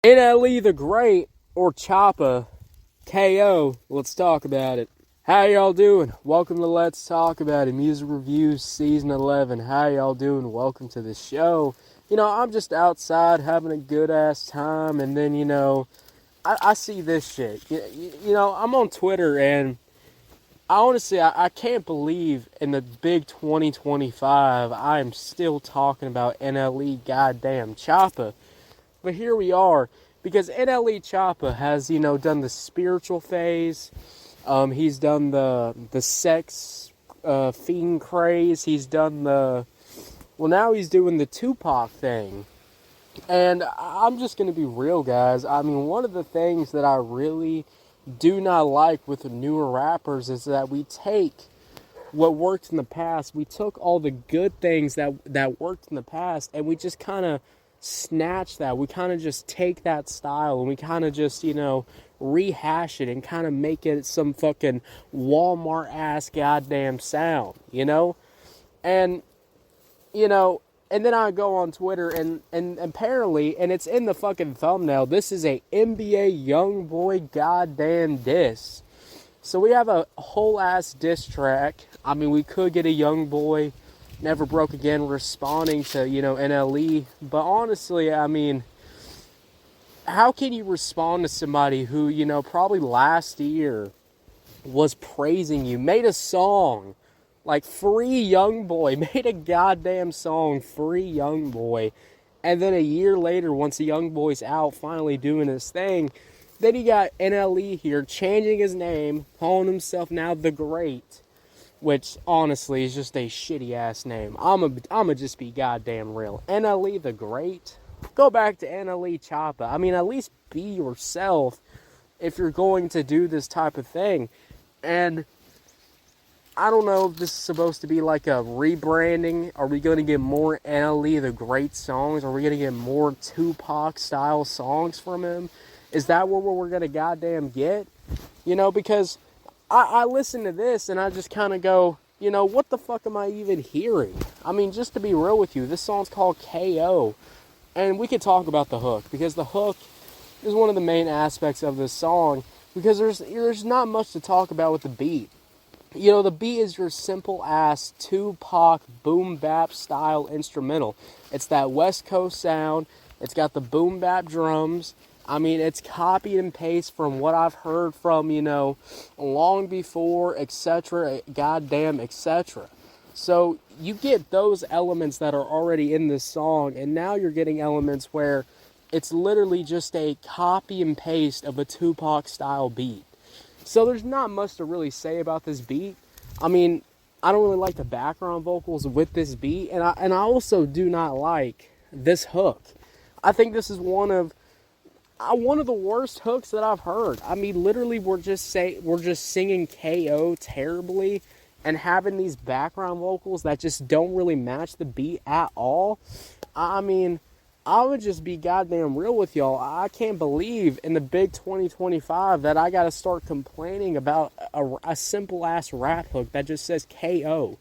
NLE The Great, or Choppa, KO, let's talk about it. How y'all doing? Welcome to Let's Talk About It, Music Reviews Season 11. How y'all doing? Welcome to the show. I'm just outside having a good-ass time, and then, I see this shit. I'm on Twitter, and I can't believe in the big 2025, I am still talking about NLE goddamn Choppa. But here we are, because NLE Choppa has, done the spiritual phase. He's done the sex fiend craze. He's done now he's doing the Tupac thing. And I'm just going to be real, guys. I mean, one of the things that I really do not like with the newer rappers is that we take what worked in the past. We took all the good things that worked in the past, and we just kind of snatch that. We kind of just take that style and we kind of just, rehash it and kind of make it some fucking Walmart-ass goddamn sound, And, and then I go on Twitter and apparently, and it's in the fucking thumbnail, this is a NBA YoungBoy goddamn diss. So we have a whole-ass diss track. I mean, we could get a YoungBoy Never Broke Again responding to, NLE. But honestly, I mean, how can you respond to somebody who, probably last year was praising you, made a song, like Free YoungBoy, made a goddamn song, Free YoungBoy, and then a year later, once the YoungBoy's out, finally doing his thing, then you got NLE here, changing his name, calling himself now The Great, which, honestly, is just a shitty-ass name. I'ma just be goddamn real. NLE The Great? Go back to NLE Choppa. I mean, at least be yourself if you're going to do this type of thing. And I don't know if this is supposed to be like a rebranding. Are we going to get more NLE The Great songs? Are we going to get more Tupac-style songs from him? Is that what we're going to goddamn get? Because I listen to this and I just kind of go, what the fuck am I even hearing? I mean, just to be real with you, this song's called KO. And we could talk about the hook, because the hook is one of the main aspects of this song, because there's not much to talk about with the beat. The beat is your simple-ass Tupac boom-bap style instrumental. It's that West Coast sound. It's got the boom-bap drums. I mean, it's copy and paste from what I've heard from, Long Before, etc., goddamn, etc. So you get those elements that are already in this song, and now you're getting elements where it's literally just a copy and paste of a Tupac-style beat. So there's not much to really say about this beat. I mean, I don't really like the background vocals with this beat, and I also do not like this hook. I think this is one of the worst hooks that I've heard. I mean, literally, we're just singing KO terribly and having these background vocals that just don't really match the beat at all. I mean, I would just be goddamn real with y'all. I can't believe in the big 2025 that I gotta start complaining about a simple-ass rap hook that just says KO.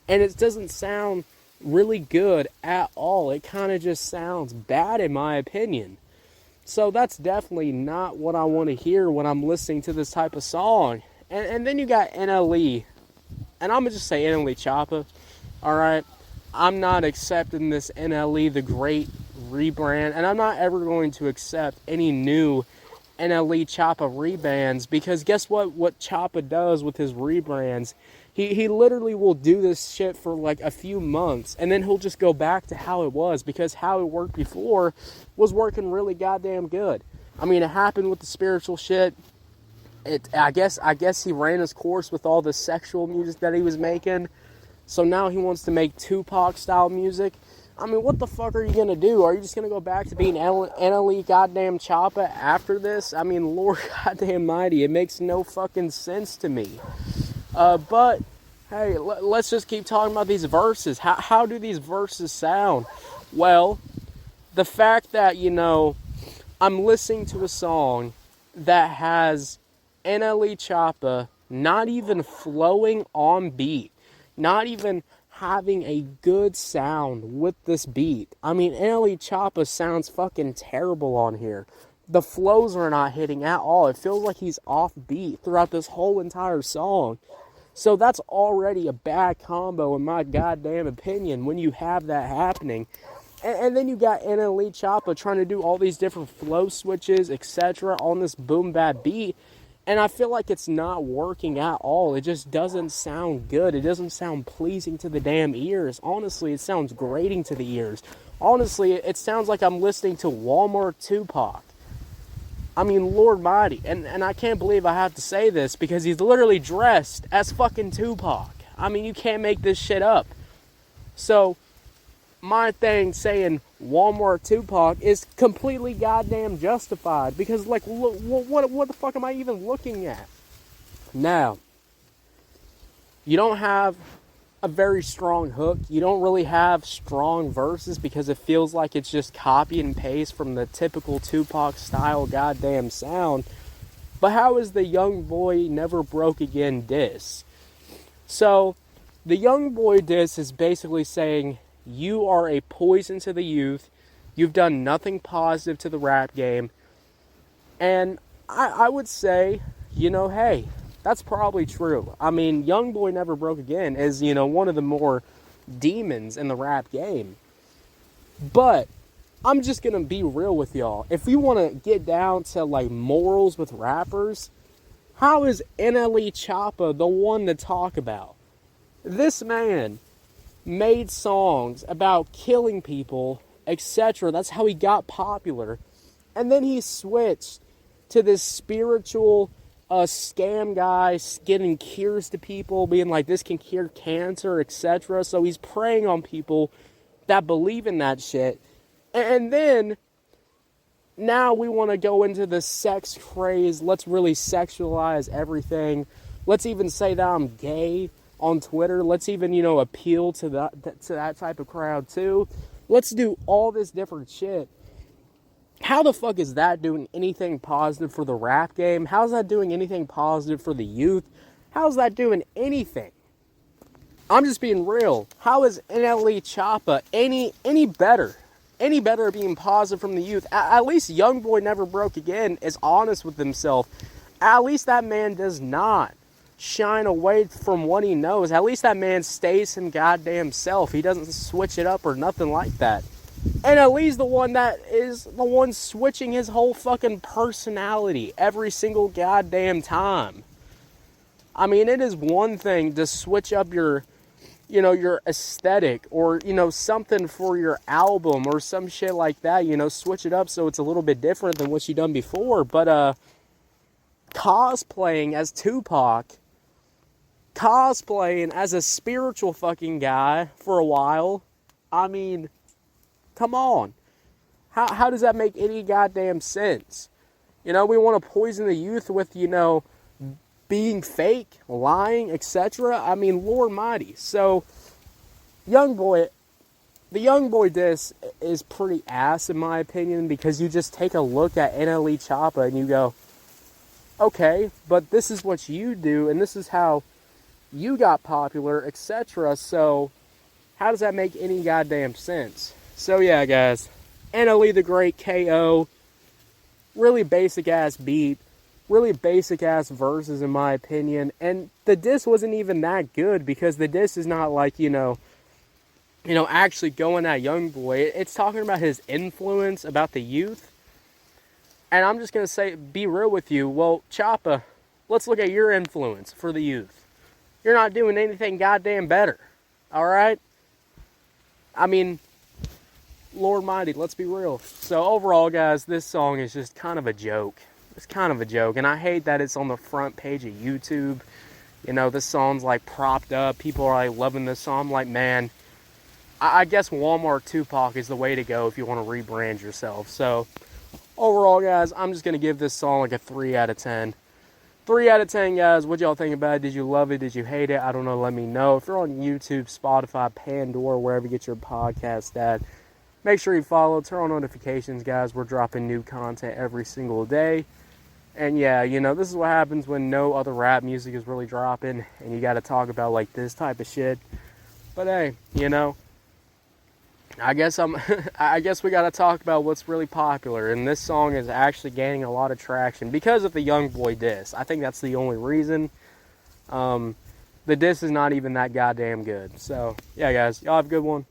And it doesn't sound really good at all. It kind of just sounds bad in my opinion. So that's definitely not what I want to hear when I'm listening to this type of song. And then you got NLE. And I'm going to just say NLE Choppa. Alright? I'm not accepting this NLE The Great rebrand. And I'm not ever going to accept any new NLE Choppa rebrands. Because guess what? What Choppa does with his rebrands, he literally will do this shit for like a few months, and then he'll just go back to how it was, because how it worked before was working really goddamn good. I mean, it happened with the spiritual shit. I guess he ran his course with all the sexual music that he was making. So now he wants to make Tupac style music. I mean, what the fuck are you gonna do? Are you just gonna go back to being NLE goddamn Choppa after this? I mean, Lord goddamn mighty, it makes no fucking sense to me. But, hey, let's just keep talking about these verses. How do these verses sound? Well, the fact that, I'm listening to a song that has NLE Choppa not even flowing on beat, not even having a good sound with this beat. I mean, NLE Choppa sounds fucking terrible on here. The flows are not hitting at all. It feels like he's off beat throughout this whole entire song. So that's already a bad combo in my goddamn opinion when you have that happening. And then you got NLE Choppa trying to do all these different flow switches, etc. on this boom bap beat. And I feel like it's not working at all. It just doesn't sound good. It doesn't sound pleasing to the damn ears. Honestly, it sounds grating to the ears. Honestly, it sounds like I'm listening to Walmart Tupac. I mean, Lord mighty. And I can't believe I have to say this because he's literally dressed as fucking Tupac. I mean, you can't make this shit up. So, my thing saying Walmart Tupac is completely goddamn justified because, like, what the fuck am I even looking at? Now, you don't have a very strong hook. You don't really have strong verses because it feels like it's just copy and paste from the typical Tupac style goddamn sound. But how is the Young Boy Never Broke Again diss? So, the Young Boy diss is basically saying, you are a poison to the youth. You've done nothing positive to the rap game. And I would say, hey, that's probably true. I mean, Young Boy Never Broke Again is, one of the more demons in the rap game. But I'm just going to be real with y'all. If we want to get down to, like, morals with rappers, how is NLE Choppa the one to talk about? This man made songs about killing people, etc. That's how he got popular. And then he switched to this spiritual scam guy getting cures to people, being like, this can cure cancer, etc. So he's preying on people that believe in that shit. And then, now we want to go into the sex craze. Let's really sexualize everything. Let's even say that I'm gay on Twitter. Let's even, appeal to that type of crowd too. Let's do all this different shit. How the fuck is that doing anything positive for the rap game? How's that doing anything positive for the youth? How's that doing anything? I'm just being real. How is NLE Choppa any better? Any better at being positive from the youth? At least Young Boy Never Broke Again is honest with himself. At least that man does not shine away from what he knows. At least that man stays him goddamn self. He doesn't switch it up or nothing like that. And at least the one that is the one switching his whole fucking personality every single goddamn time. I mean, it is one thing to switch up your aesthetic or, something for your album or some shit like that, switch it up so it's a little bit different than what you've done before. But, cosplaying as Tupac, cosplaying as a spiritual fucking guy for a while, I mean, come on. How does that make any goddamn sense? We want to poison the youth with, being fake, lying, etc. I mean, Lord mighty. So, the Young Boy diss is pretty ass in my opinion because you just take a look at NLE Choppa and you go, okay, but this is what you do and this is how you got popular, etc. So, how does that make any goddamn sense? So yeah, guys, NLE The Great KO, really basic ass beat, really basic ass verses in my opinion, and the diss wasn't even that good because the diss is not like, actually going at Young Boy. It's talking about his influence, about the youth, and I'm just going to say, be real with you, well, Choppa, let's look at your influence for the youth. You're not doing anything goddamn better, alright? I mean, Lord mighty, let's be real. So overall, guys, this song is just kind of a joke. It's kind of a joke, and I hate that it's on the front page of YouTube. This song's like propped up. People are like loving this song. I'm like, man, I guess Walmart Tupac is the way to go if you want to rebrand yourself. So overall, guys, I'm just going to give this song like a 3 out of 10. 3 out of 10, guys. What y'all think about it? Did you love it? Did you hate it? I don't know. Let me know. If you're on YouTube, Spotify, Pandora, wherever you get your podcast at, make sure you follow, turn on notifications, guys. We're dropping new content every single day. And yeah, this is what happens when no other rap music is really dropping and you got to talk about like this type of shit. But hey, you know, I guess I guess we gotta talk about what's really popular, and this song is actually gaining a lot of traction because of the Young Boy diss. I think that's the only reason. The diss is not even that goddamn good. So yeah, guys, y'all have a good one.